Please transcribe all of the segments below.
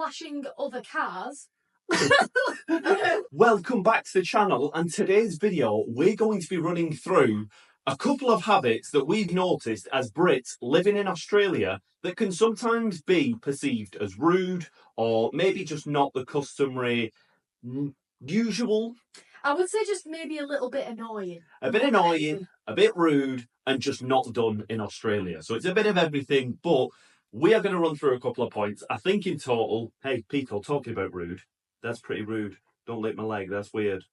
flashing other cars. Welcome back to the channel, and today's video we're going to be running through a couple of habits that we've noticed as Brits living in Australia that can sometimes be perceived as rude or maybe just not the customary usual. I would say just maybe a little bit annoying. A bit annoying, a bit rude, and just not done in Australia. So it's a bit of everything, but we are going to run through a couple of points. I think in total, hey, Picco, talking about rude, that's pretty rude. Don't lick my leg, that's weird.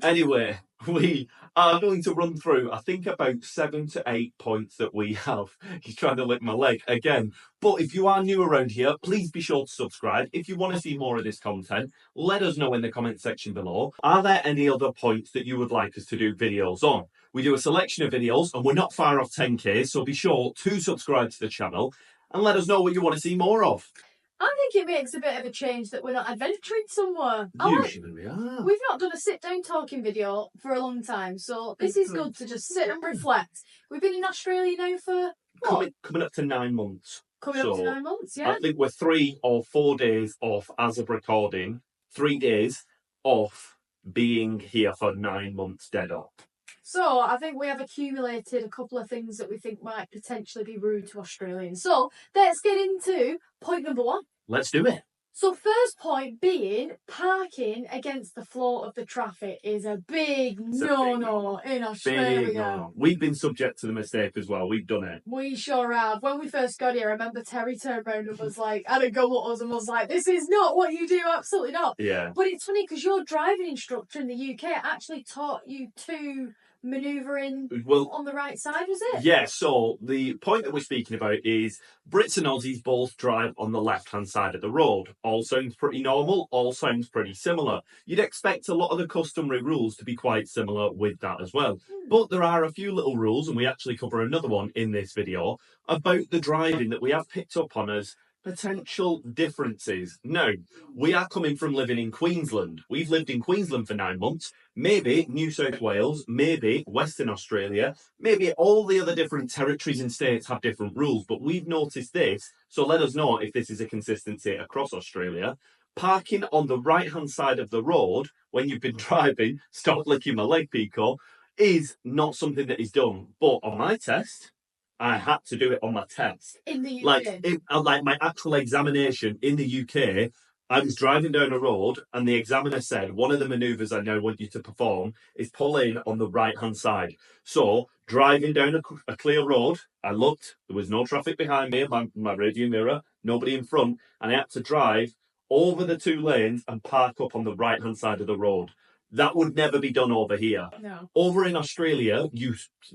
Anyway, we are going to run through, I think, about 7 to 8 points that we have. He's trying to lick my leg again. But if you are new around here, please be sure to subscribe. If you want to see more of this content, let us know in the comment section below. Are there any other points that you would like us to do videos on? We do a selection of videos, and we're not far off 10k, so be sure to subscribe to the channel and let us know what you want to see more of. I think it makes a bit of a change that we're not adventuring somewhere. Usually we are. We've not done a sit-down talking video for a long time, so this is good to just sit and reflect. We've been in Australia now for, what? Coming up to 9 months. Coming up to 9 months, yeah. I think we're 3 or 4 days off as of recording. 3 days off being here for 9 months dead up. So I think we have accumulated a couple of things that we think might potentially be rude to Australians. So let's get into point number 1. Let's do it. So first point being, parking against the flow of the traffic is a big no-no in Australia. Big no-no. We've been subject to the mistake as well. We've done it. We sure have. When we first got here, I remember Terry turned around and was like, had a go at us and was like, this is not what you do, absolutely not. Yeah. But it's funny because your driving instructor in the UK actually taught you to manoeuvring on the right side, was it? Yeah, so the point that we're speaking about is Brits and Aussies both drive on the left-hand side of the road. All sounds pretty normal, all sounds pretty similar. You'd expect a lot of the customary rules to be quite similar with that as well. But there are a few little rules, and we actually cover another one in this video, about the driving that we have picked up on as potential differences. Now, we are coming from living in Queensland. We've lived in Queensland for 9 months. Maybe New South Wales, maybe Western Australia, maybe all the other different territories and states have different rules, but we've noticed this, so let us know if this is a consistency across Australia. Parking on the right-hand side of the road when you've been driving, stop licking my leg, Picco, is not something that is done. But on my test, I had to do it on my test. In the UK? Like my actual examination in the UK, I was driving down a road and the examiner said, one of the manoeuvres I now want you to perform is pull in on the right-hand side. So, driving down a clear road, I looked, there was no traffic behind me, my radio mirror, nobody in front, and I had to drive over the 2 lanes and park up on the right-hand side of the road. That would never be done over here. No. Over in Australia,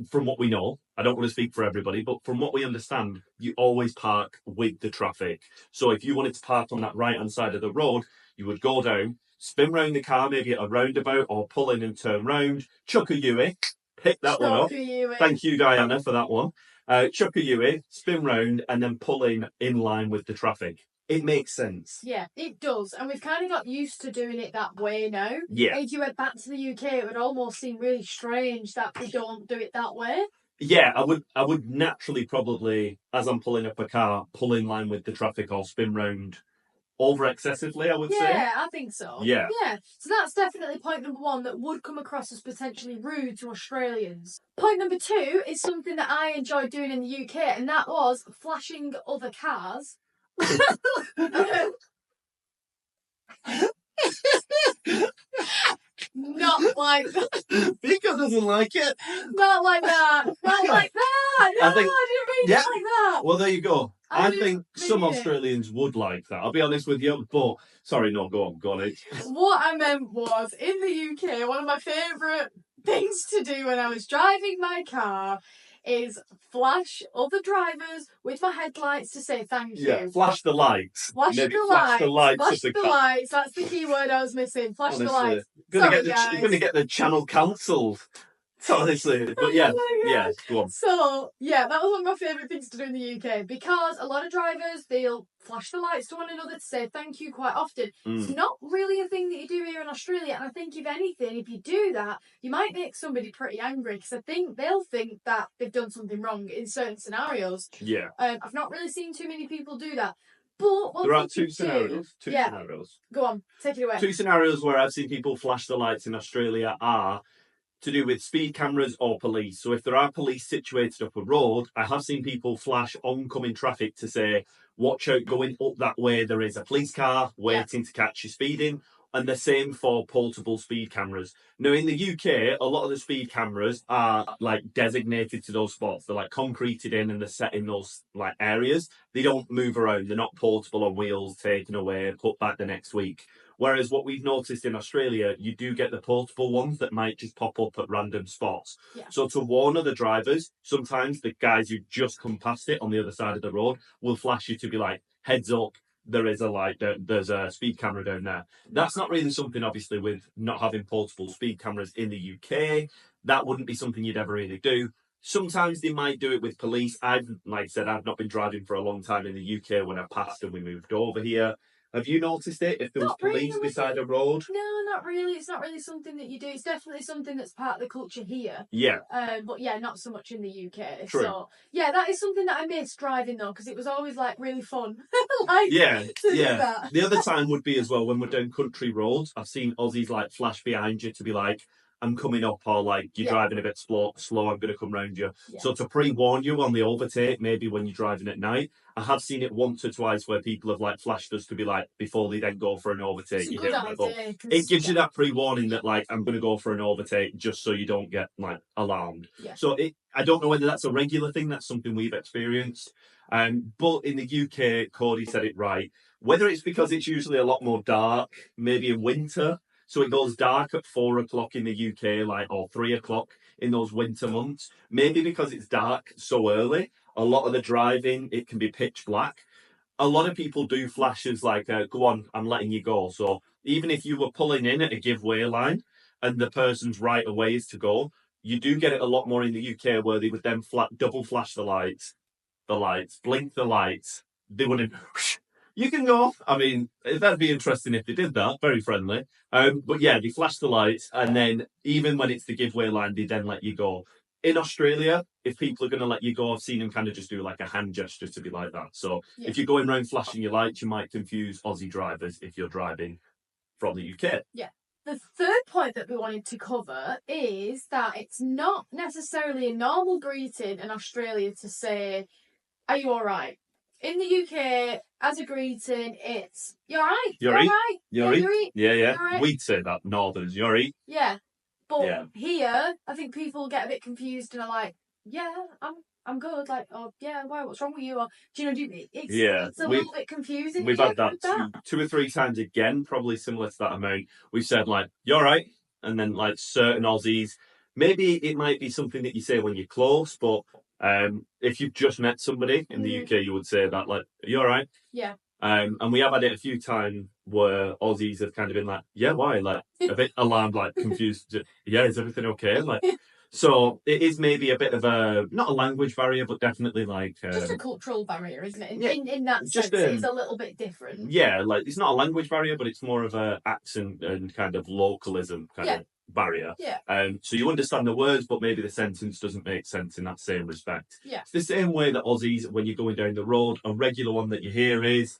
from what we know, I don't want to speak for everybody, but from what we understand, you always park with the traffic. So if you wanted to park on that right-hand side of the road, you would go down, spin round the car, maybe at a roundabout, or pull in and turn round, chuck a Yui, pick that one up. Thank you, Diana, for that one. Chuck a Yui, spin round, and then pull in line with the traffic. It makes sense. Yeah, it does. And we've kind of got used to doing it that way now. Yeah. If you went back to the UK, it would almost seem really strange that we don't do it that way. Yeah, I would naturally probably, as I'm pulling up a car, pull in line with the traffic or spin round over excessively, I would say. Yeah, I think so. Yeah. Yeah. So that's definitely point number 1 that would come across as potentially rude to Australians. Point number 2 is something that I enjoyed doing in the UK, and that was flashing other cars. Not like that. Picco doesn't like it. Not like that. Not like that. No, I didn't mean it like that. Well, there you go. I think some mean it. Australians would like that. I'll be honest with you, but sorry, no, go on. What I meant was, in the UK, one of my favourite things to do when I was driving my car is flash other drivers with my headlights to say thank you. Yeah, flash the lights. Flash the lights. That's the key word I was missing. Flash the lights. You're going to get the channel cancelled. Honestly, but yeah, go on. So, yeah, that was one of my favourite things to do in the UK, because a lot of drivers, they'll flash the lights to one another to say thank you quite often. It's not really a thing that you do here in Australia, and I think, if anything, if you do that, you might make somebody pretty angry, because I think they'll think that they've done something wrong in certain scenarios. Yeah. I've not really seen too many people do that. But there are two scenarios. Two scenarios. Go on, take it away. Two scenarios where I've seen people flash the lights in Australia are to do with speed cameras or police. So if there are police situated up a road, I have seen people flash oncoming traffic to say, watch out, going up that way, there is a police car waiting to catch you speeding. And the same for portable speed cameras. Now, in the UK, a lot of the speed cameras are like designated to those spots. They're like concreted in and they're set in those like areas. They don't move around. They're not portable on wheels, taken away, put back the next week. Whereas what we've noticed in Australia, you do get the portable ones that might just pop up at random spots. Yeah. So to warn other drivers, sometimes the guys who just come past it on the other side of the road will flash you to be like, heads up, there is a light, there's a speed camera down there. That's not really something, obviously, with not having portable speed cameras in the UK. That wouldn't be something you'd ever really do. Sometimes they might do it with police. Like I said, I've not been driving for a long time in the UK when I passed and we moved over here. Have you noticed it? If there was police beside a road? No, not really. It's not really something that you do. It's definitely something that's part of the culture here. Yeah. But yeah, not so much in the UK. True. So yeah, that is something that I miss driving though, because it was always like really fun. Like, yeah. to do that. The other time would be as well when we're down country roads. I've seen Aussies like flash behind you to be like, I'm coming up, or like you're driving a bit slow, I'm going to come round you. Yeah. So to pre-warn you on the overtake, maybe when you're driving at night, I have seen it once or twice where people have like flashed us to be like, before they then go for an overtake. It gives you that pre-warning that like, I'm going to go for an overtake just so you don't get like alarmed. Yeah. So I don't know whether that's a regular thing, that's something we've experienced. But in the UK, Cody said it right. Whether it's because it's usually a lot more dark, maybe in winter, so it goes dark at 4 o'clock in the UK, like, or 3 o'clock in those winter months. Maybe because it's dark so early, a lot of the driving, it can be pitch black. A lot of people do flashes like, go on, I'm letting you go. So even if you were pulling in at a giveaway line and the person's right away is to go, you do get it a lot more in the UK where they would then double flash the lights, blink the lights. They wouldn't... You can go. I mean, that'd be interesting if they did that. Very friendly. But yeah, they flash the lights, and then even when it's the giveaway line, they then let you go. In Australia, if people are going to let you go, I've seen them kind of just do like a hand gesture to be like that. So if you're going around flashing your lights, you might confuse Aussie drivers if you're driving from the UK. Yeah. The third point that we wanted to cover is that it's not necessarily a normal greeting in Australia to say, are you all right? In the UK, as a greeting, it's you're right. You're right. You're right. Yeah. Right. We'd say that Northerners. You're right. Yeah, but here, I think people get a bit confused and are like, "Yeah, I'm good." Like, "Oh, yeah, why? What's wrong with you?" Or do you know? It's a little bit confusing. We've had that two or three times again, probably similar to that amount. We've said like, "You're right," and then like certain Aussies, maybe it might be something that you say when you're close, but. If you've just met somebody in the UK, you would say that, like, are you all right? Yeah. And we have had it a few times where Aussies have kind of been like, yeah, why? Like, a bit alarmed, like, confused. Yeah, is everything okay? Like, so it is maybe a bit of a, not a language barrier, but definitely like... just a cultural barrier, isn't it? In that sense, it's a little bit different. Yeah, like, it's not a language barrier, but it's more of a accent and kind of localism kind of barrier. Yeah. So you understand the words, but maybe the sentence doesn't make sense in that same respect. Yeah. It's the same way that Aussies, when you're going down the road, a regular one that you hear is,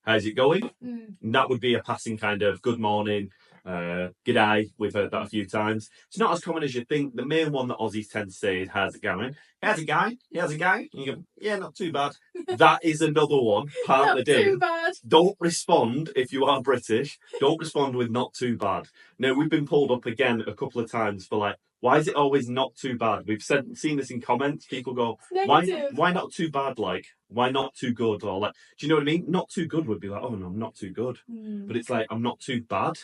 how's it going? And that would be a passing kind of good morning, g'day. We've heard that a few times. It's not as common as you think. The main one that Aussies tend to say is, how's it going? How's it going? How's it going? And you go, yeah, not too bad. That is another one, part of the day. Not too bad. Don't respond if you are British. Don't respond with not too bad. Now, we've been pulled up again a couple of times for like, why is it always not too bad? We've seen this in comments. People go, why not too bad? Like, why not too good? Or like, do you know what I mean? Not too good would be like, oh no, I'm not too good. But it's like, I'm not too bad.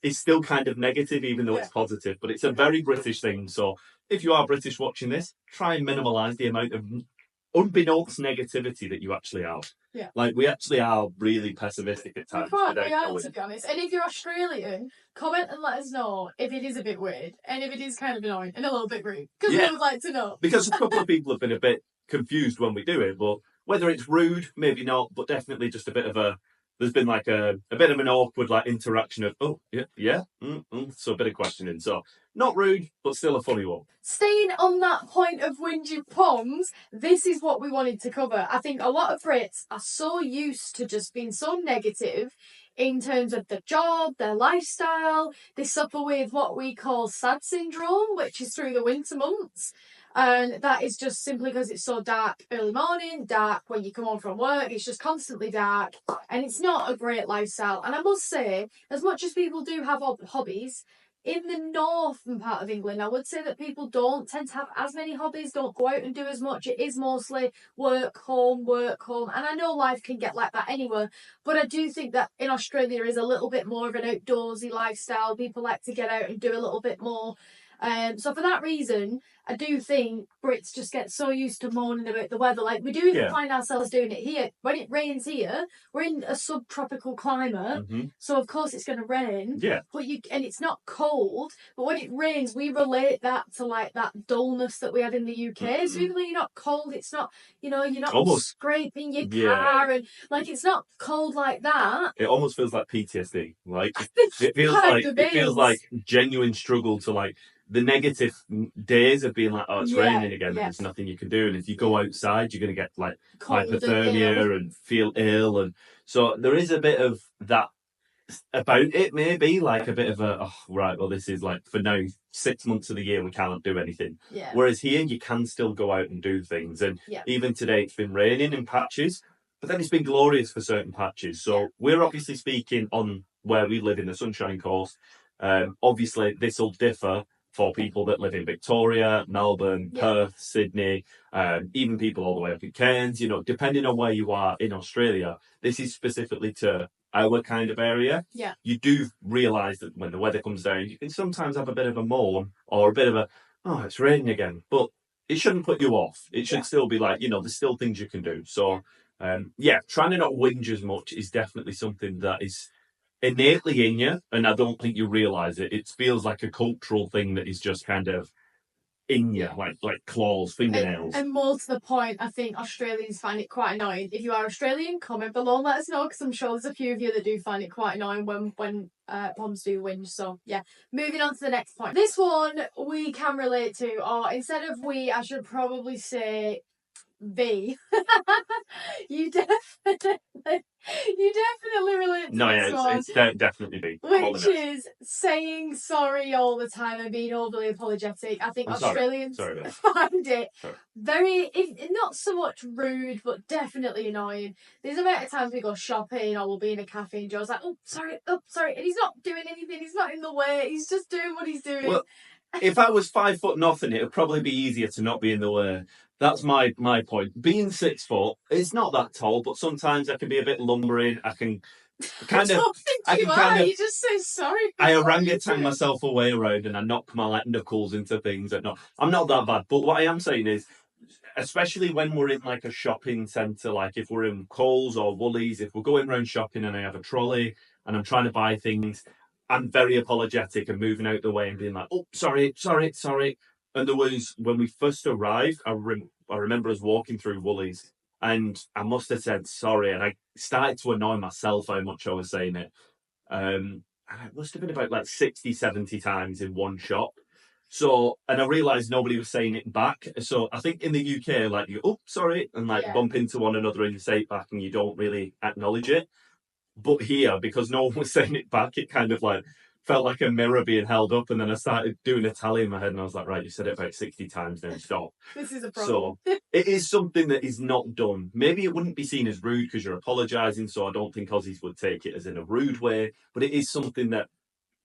It's still kind of negative, even though it's positive. But it's a very British thing. So if you are British watching this, try and minimalise the amount of unbeknownst negativity that you actually have. Yeah. Like, we actually are really pessimistic at times. We are, to be honest. And if you're Australian, comment and let us know if it is a bit weird and if it is kind of annoying and a little bit rude. Because we would like to know. Because a couple of people have been a bit confused when we do it, but whether it's rude, maybe not, but definitely just a bit of a there's been like a bit of an awkward like interaction of, oh, yeah. So a bit of questioning. So not rude, but still a funny one. Staying on that point of whingy poms, this is what we wanted to cover. I think a lot of Brits are so used to just being so negative in terms of their job, their lifestyle. They suffer with what we call sad syndrome, which is through the winter months. And that is just simply because it's so dark early morning, dark when you come home from work. It's just constantly dark, and it's not a great lifestyle. And I must say, as much as people do have hobbies, in the northern part of England, I would say that people don't tend to have as many hobbies, don't go out and do as much. It is mostly work, home, work, home. And I know life can get like that anywhere, but I do think that in Australia is a little bit more of an outdoorsy lifestyle. People like to get out and do a little bit more. So for that reason, I do think Brits just get so used to moaning about the weather. Like, we do even find ourselves doing it here. When it rains here, we're in a subtropical climate, so of course it's going to rain. Yeah. But and it's not cold, but when it rains, we relate that to like that dullness that we had in the UK. So even though you're not cold, it's not, you're not almost scraping your car, and like it's not cold like that. It almost feels like PTSD. Like it feels like genuine struggle to like the negative days of being like, oh, it's raining again, and there's nothing you can do. And if you go outside, you're going to get like hypothermia and feel ill. And so there is a bit of that about it, maybe like a bit of a, oh, right, well, this is like for now 6 months of the year we can't do anything. Whereas here you can still go out and do things. And even today it's been raining in patches, but then it's been glorious for certain patches. So we're obviously speaking on where we live in the Sunshine Coast. Obviously this will differ for people that live in Victoria, Melbourne, Perth, Sydney, even people all the way up in Cairns, depending on where you are in Australia. This is specifically to our kind of area. You do realise that when the weather comes down, you can sometimes have a bit of a moan or a bit of a, oh, it's raining again. But it shouldn't put you off. It should still be like, there's still things you can do. So, trying to not whinge as much is definitely something that is innately in you, and I don't think you realise it. It feels like a cultural thing that is just kind of in you, like claws, fingernails. And more to the point, I think Australians find it quite annoying. If you are Australian, comment below and let us know, because I'm sure there's a few of you that do find it quite annoying when poms do whinge. So yeah, moving on to the next point. This one we can relate to, or instead of we, I should probably say B. You definitely relate to this one. It's definitely B. Which is saying sorry all the time and being overly apologetic. I think Australians find it very, not so much rude, but definitely annoying. There's a amount of times we go shopping or we'll be in a cafe and Joe's like, oh, sorry. And he's not doing anything. He's not in the way. He's just doing what he's doing. Well, if I was 5 foot nothing, it would probably be easier to not be in the way. That's my point. Being 6 foot, it's not that tall, but sometimes I can be a bit lumbering. I can kind of. You just say sorry. I orangutan myself away around and I knock my knuckles into things. I'm not that bad. But what I am saying is, especially when we're in like a shopping centre, like if we're in Coles or Woolies, if we're going around shopping and I have a trolley and I'm trying to buy things, I'm very apologetic and moving out the way and being like, oh, sorry. And there was, when we first arrived, I remember us walking through Woolies and I must have said sorry. And I started to annoy myself how much I was saying it. And it must have been about like 60, 70 times in one shop. So, and I realised nobody was saying it back. So I think in the UK, like you, oh, sorry, and like bump into one another and you say it back and you don't really acknowledge it. But here, because no one was saying it back, it kind of like felt like a mirror being held up. And then I started doing a tally in my head and I was like, right, you said it about 60 times, then stop. This is a problem. So it is something that is not done. Maybe it wouldn't be seen as rude because you're apologising. So I don't think Aussies would take it as in a rude way. But it is something that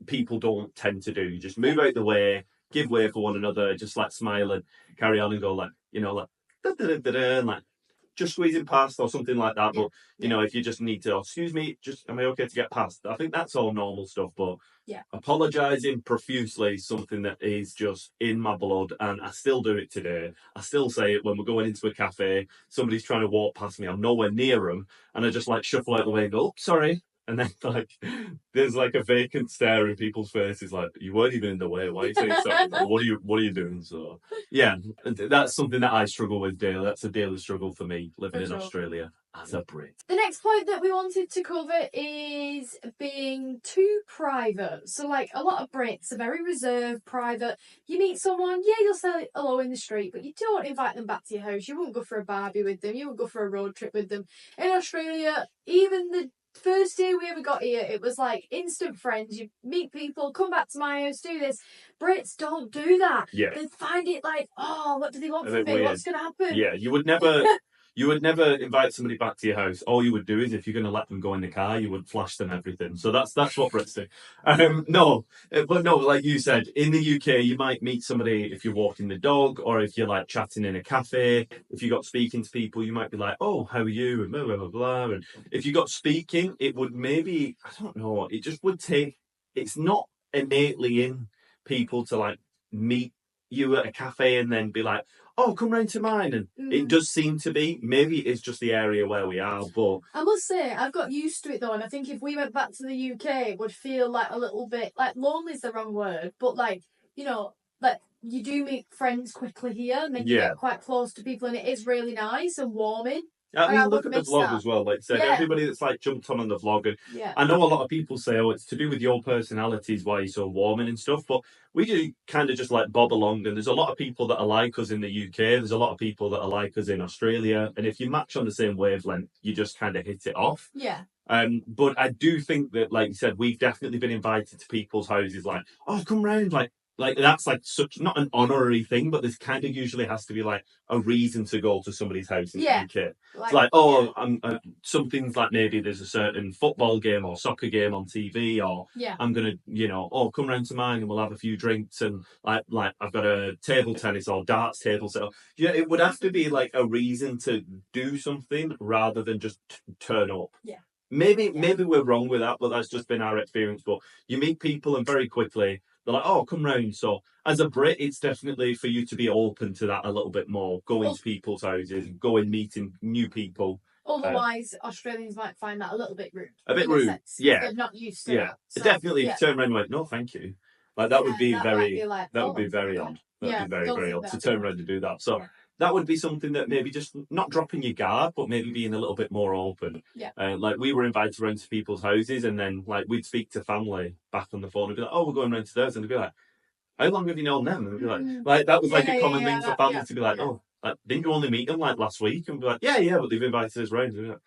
people don't tend to do. You just move out the way, give way for one another, just like smile and carry on and go like, like, and like, just squeezing past or something like that. But if you just need to, excuse me, am I okay to get past? I think that's all normal stuff. But apologising profusely is something that is just in my blood, and I still do it today. I still say it when we're going into a cafe, somebody's trying to walk past me, I'm nowhere near them, and I just like shuffle out the way and go, oh, sorry. And then like there's like a vacant stare in people's faces, like you weren't even in the way. Why are you saying sorry? What are you doing? So yeah, that's something that I struggle with daily. That's a daily struggle for me living in Australia. as a Brit. The next point that we wanted to cover is being too private. So, like, a lot of Brits are very reserved, private. You meet someone, yeah, you'll say hello in the street, but you don't invite them back to your house. You won't go for a barbie with them. You won't go for a road trip with them. In Australia, even the first day we ever got here, it was like instant friends. You meet people, come back to my house, do this. Brits don't do that. Yeah. They find it like, oh, what do they want A from bit me? weird. What's going to happen? Yeah, you would never. You would never invite somebody back to your house. All you would do is, if you're going to let them go in the car, you would flash them everything. So that's what Brits do. But no, like you said, in the UK, you might meet somebody if you're walking the dog, or if you're like chatting in a cafe. If you got speaking to people, you might be like, "Oh, how are you?" and blah blah blah blah. And if you got speaking, it would maybe, I don't know. It just would take. It's not innately in people to like meet you at a cafe and then be like, "Oh, come round to mine." And it does seem to be. Maybe it's just the area where we are, but I must say, I've got used to it though, and I think if we went back to the UK, it would feel like a little bit, like, lonely is the wrong word, but like, you know, like, you do meet friends quickly here, and then you Yeah. get quite close to people, and it is really nice and warming. I mean, I look would at the miss vlog that. as well. Like I said, Yeah. everybody that's like jumped on the vlog, and Yeah. I know a lot of people say, "Oh, it's to do with your personalities why you're so warming and stuff," but we do kind of just like bob along. And there's a lot of people that are like us in the UK. There's a lot of people that are like us in Australia, and if you match on the same wavelength, you just kind of hit it off. Yeah. But I do think that, like you said, we've definitely been invited to people's houses. Like, "Oh, come round!" Like that's like such not an honorary thing, but this kind of usually has to be like a reason to go to somebody's house in the UK. It's like, oh, I'm something's like maybe there's a certain football game or soccer game on TV, or I'm gonna, oh, come round to mine and we'll have a few drinks, and like I've got a table tennis or darts table. So yeah, it would have to be like a reason to do something rather than just turn up. Yeah. Maybe we're wrong with that, but that's just been our experience. But you meet people and very quickly they're like, "Oh, come round." So as a Brit, it's definitely for you to be open to that a little bit more, going to people's houses, going meeting new people. Otherwise, Australians might find that a little bit rude. A bit rude, yeah. They're not used to Yeah, that. So, definitely. If you turn around and went, "No, thank you," like that would be that very, might be like, that would be very odd. That'd be very, don't very think odd to that'd turn be around and do that. So that would be something that maybe just not dropping your guard, but maybe being a little bit more open. Yeah. Like we were invited around to people's houses, and then like we'd speak to family back on the phone and be like, "Oh, we're going round to theirs," and they'd be like, "How long have you known them?" And we'd be like that was like a common thing for family to be like, "Oh, like, didn't you only meet them like last week?" And be like, "Yeah, but they've invited us round." And be like,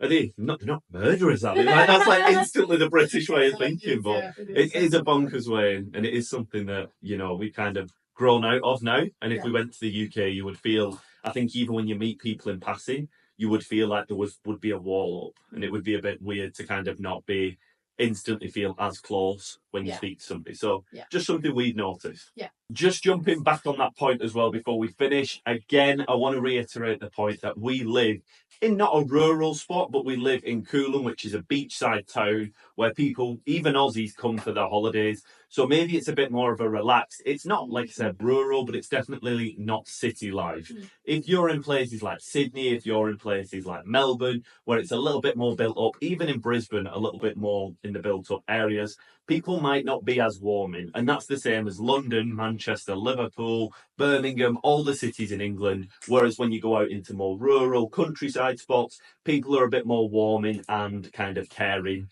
Are they not? They're not murderers, are they? Like, that's like instantly the British way of thinking, but it is a bonkers way, and it is something that we kind of grown out of now. And if we went to the UK, you would feel. I think even when you meet people in passing, you would feel like there would be a wall up, and it would be a bit weird to kind of not be instantly feel as close when you speak to somebody. So just something we've noticed. Yeah. Just jumping back on that point as well before we finish. Again, I want to reiterate the point that we live in not a rural spot, but we live in COOLUM, which is a beachside town where people, even Aussies, come for their holidays. So maybe it's a bit more of a relaxed. It's not, like I said, rural, but it's definitely not city life. If you're in places like Sydney, if you're in places like Melbourne, where it's a little bit more built up, even in Brisbane, a little bit more in the built up areas, people might not be as warming. And that's the same as London, Manchester, Liverpool, Birmingham, all the cities in England. Whereas when you go out into more rural countryside spots, people are a bit more warming and kind of caring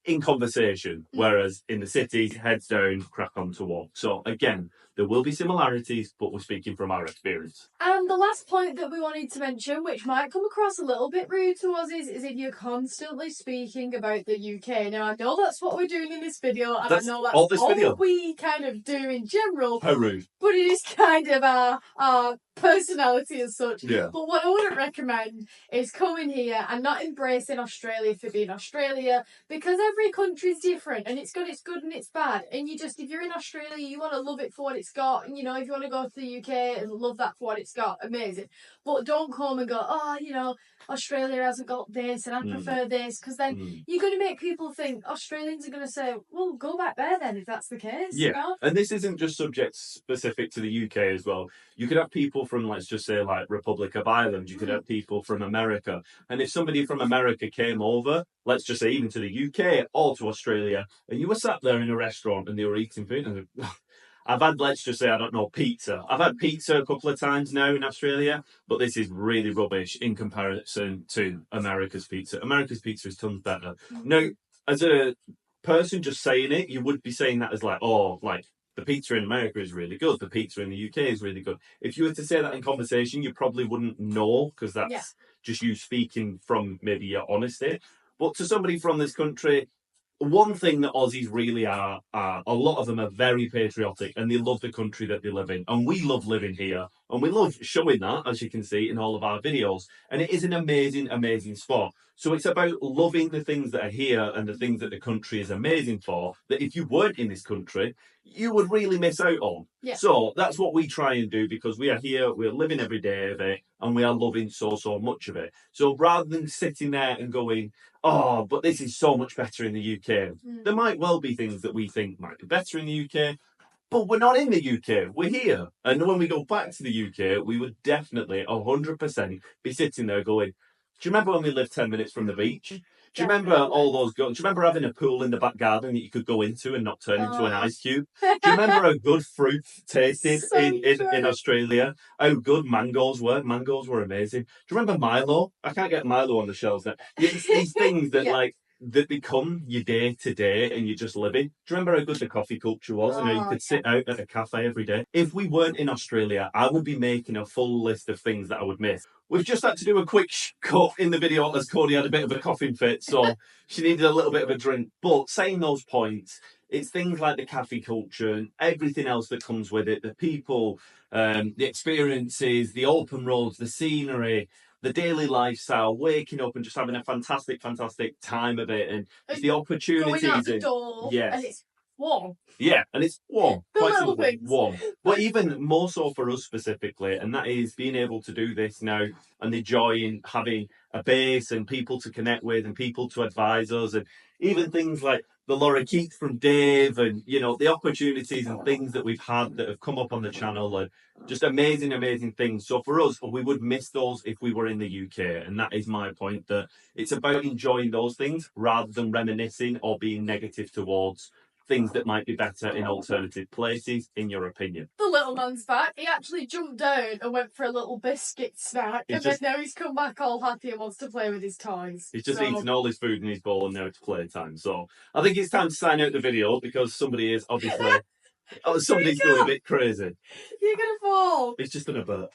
in conversation. Whereas in the cities, heads down, crack on to walk. So again, there will be similarities, but we're speaking from our experience. And the last point that we wanted to mention, which might come across a little bit rude to us, is if you're constantly speaking about the UK. Now, I know that's what we're doing in this video, and That's I know that's all this video. we kind of do in general. How rude. But it is kind of our personality as such. Yeah. But what I wouldn't recommend is coming here and not embracing Australia for being Australia, because every country's different and it's got its good and its bad. And if you're in Australia, you want to love it for what it's got. And, if you want to go to the UK and love that for what it's got, amazing. But don't come and go, oh, Australia hasn't got this and I prefer this, because then you're going to make people think Australians are going to say, well, go back there then if that's the case. Yeah. And this isn't just subject specific to the UK as well. You could have people from, let's just say, like Republic of Ireland. You could have people from America. And if somebody from America came over, let's just say even to the UK or to Australia, and you were sat there in a restaurant and they were eating food, and I've had, let's just say, I don't know, pizza. I've had pizza a couple of times now in Australia, but this is really rubbish in comparison to America's pizza. America's pizza is tons better. Now, as a person just saying it, you would be saying that as like, oh, like the pizza in America is really good. The pizza in the UK is really good. If you were to say that in conversation, you probably wouldn't know because that's just you speaking from maybe your honesty. But to somebody from this country, one thing that Aussies really are, a lot of them are very patriotic and they love the country that they live in. And we love living here. And we love showing that, as you can see in all of our videos. And it is an amazing, amazing spot. So it's about loving the things that are here and the things that the country is amazing for, that if you weren't in this country, you would really miss out on. Yeah. So that's what we try and do because we are here, we're living every day of it, and we are loving so, so much of it. So rather than sitting there and going, oh, but this is so much better in the UK. There might well be things that we think might be better in the UK, but we're not in the UK. We're here. And when we go back to the UK, we would definitely 100% be sitting there going, do you remember when we lived 10 minutes from the beach? Do you remember all those? Do you remember having a pool in the back garden that you could go into and not turn into an ice cube? Do you remember how good fruit tasted So in Australia? How good mangoes were? Mangoes were amazing. Do you remember Milo? I can't get Milo on the shelves now. It's these things that like that become your day to day and you're just living. Do you remember how good the coffee culture was and how you could sit out at a cafe every day? If we weren't in Australia, I would be making a full list of things that I would miss. We've just had to do a quick cut in the video as Cody had a bit of a coughing fit, so she needed a little bit of a drink. But saying those points, it's things like the cafe culture and everything else that comes with it, the people, the experiences, the open roads, the scenery, the daily lifestyle, waking up and just having a fantastic, fantastic time of it, and it's the opportunities. Going out the door, and it's warm. Yeah, and it's warm. The quite little things. Warm. But even more so for us specifically, and that is being able to do this now and enjoying having a base and people to connect with and people to advise us, and even things like the lorikeets from Dave and, you know, the opportunities and things that we've had that have come up on the channel and just amazing, amazing things. So for us, we would miss those if we were in the UK. And that is my point, that it's about enjoying those things rather than reminiscing or being negative towards things that might be better in alternative places, in your opinion. The little man's back. He actually jumped down and went for a little biscuit snack, and then now he's come back all happy and wants to play with his toys. He's just eaten all his food in his bowl and now it's playtime. So I think it's time to sign out the video because somebody is obviously somebody's going a bit crazy. You're gonna fall. It's just an burp.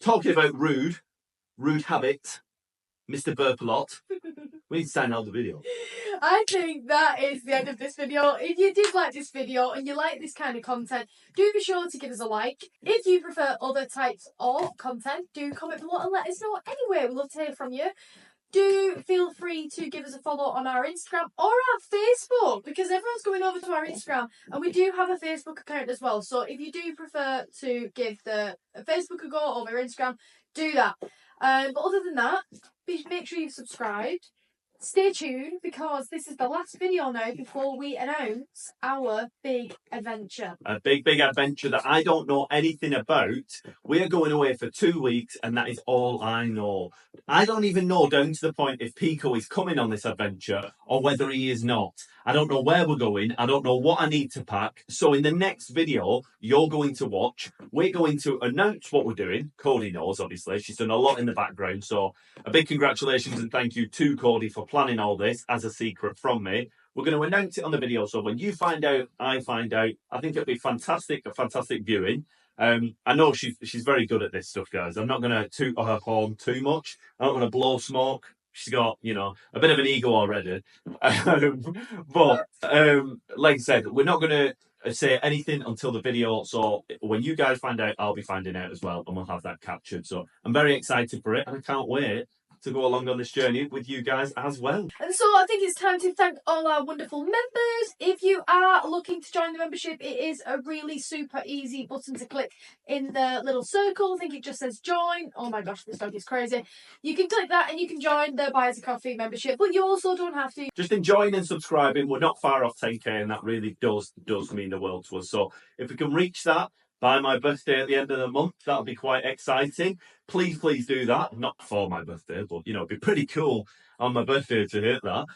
Talking about rude habits, Mr. Burp a lot. We need to sign out the video. I think that is the end of this video. If you did like this video and you like this kind of content, do be sure to give us a like. If you prefer other types of content, do comment below and let us know anyway. We'd love to hear from you. Do feel free to give us a follow on our Instagram or our Facebook, because everyone's going over to our Instagram and we do have a Facebook account as well. So if you do prefer to give the Facebook a go over Instagram, do that. But other than that, make sure you've subscribed. Stay tuned because this is the last video now before we announce our big adventure. A big, big adventure that I don't know anything about. We're going away for 2 weeks and that is all I know. I don't even know down to the point if Picco is coming on this adventure or whether he is not. I don't know where we're going. I don't know what I need to pack. So in the next video, you're going to watch. We're going to announce what we're doing. Cody knows, obviously. She's done a lot in the background. So a big congratulations and thank you to Cody for planning all this as a secret from me. We're going to announce it on the video. So when you find out, I find out. I think it'll be fantastic, a fantastic viewing. I know she's very good at this stuff, guys. I'm not going to toot her horn too much. I'm not going to blow smoke. She's got, you know, a bit of an ego already. But like I said, we're not going to say anything until the video. So when you guys find out, I'll be finding out as well, and we'll have that captured. So I'm very excited for it, and I can't wait to go along on this journey with you guys as well. And so I think it's time to thank all our wonderful members. If you are looking to join the membership, it is a really super easy button to click in the little circle. I think it just says join. Oh my gosh, this dog is crazy. You can click that and you can join the Buy Us a Coffee membership, but you also don't have to. Just enjoying and subscribing. We're not far off 10k and that really does mean the world to us. So if we can reach that by my birthday at the end of the month. That'll be quite exciting. Please do that. Not for my birthday, but it'd be pretty cool on my birthday to hit that.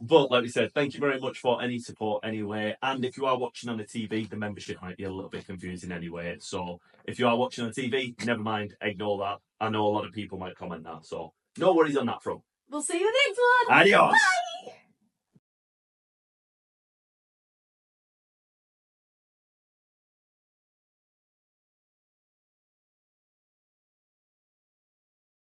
But like we said, thank you very much for any support anyway. And if you are watching on the TV, the membership might be a little bit confusing anyway. So if you are watching on TV, never mind, ignore that. I know a lot of people might comment that, so no worries on that front. We'll see you in the next one. Adios. Bye.